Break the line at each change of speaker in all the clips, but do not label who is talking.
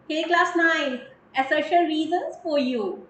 Hey class 9, assertion reasons for you.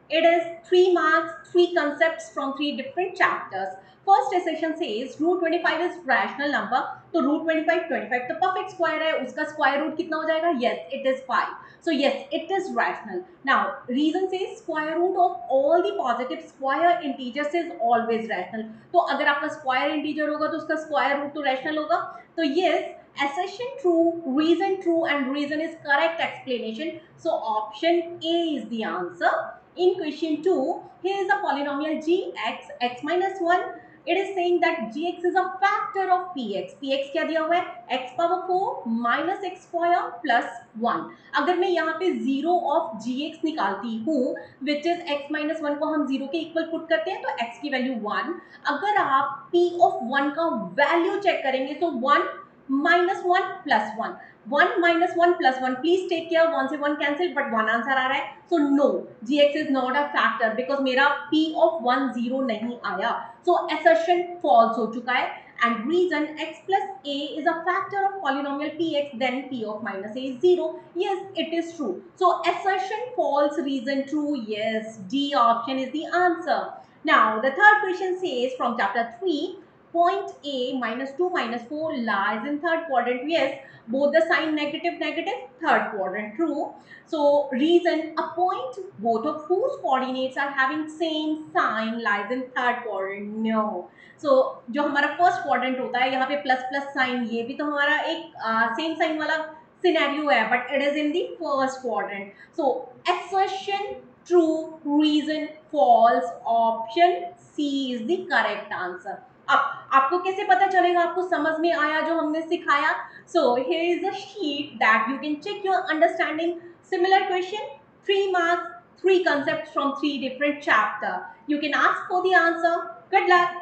It is 3 marks, 3 concepts from 3 different chapters. First assertion says root 25 is rational number. तो root 25 तो perfect square है, उसका square root कितना हो जाएगा? Yes, it is 5. So yes, it is rational. Now, reason says square root of all the positive square integers is always rational. तो अगर आपका square integer होगा तो उसका square root तो rational होगा. तो yes, assertion true, and reason is correct explanation. So option A is the answer. In question 2, here is a polynomial gx, x minus 1. It is saying that gx is a factor of px. px क्या दिया हुआ है? x power 4 minus x square plus 1. अगर मैं यहाँ पे 0 of gx निकालती हूँ, which is x minus 1 को हम 0 के इक्वल पुट करते हैं तो x की वैल्यू 1. अगर आप p of 1 का वैल्यू चेक करेंगे तो 1 minus 1 plus 1. 1 minus 1 plus 1. Please take care. 1 से 1 cancel, but 1 answer आ रहा है. So no, gx is not a factor because मेरा p of 1 0 नहीं आया. So assertion false हो चुका है. And reason x plus a is a factor of polynomial px, then p of minus a is 0. Yes, it is true. So assertion false, reason true. Yes, D option is the answer. Now the third question says from chapter 3, point A minus 2 minus 4 lies in third quadrant. Yes, both the sign negative negative, third quadrant true. So reason a point both of whose coordinates are having same sign lies in third quadrant. No. So जो हमारा first quadrant होता है यहाँ पे plus plus sign, ये भी तो हमारा एक सेम साइन वाला सिनेरियो है, but it is in the first quadrant. So assertion true, reason false, option C is the correct answer. अब आपको कैसे पता चलेगा आपको समझ में आया जो हमने सिखाया? So here is a sheet that you can check your understanding. Similar question, 3 marks, 3 concepts from 3 different chapter. You can ask for the answer. Good luck.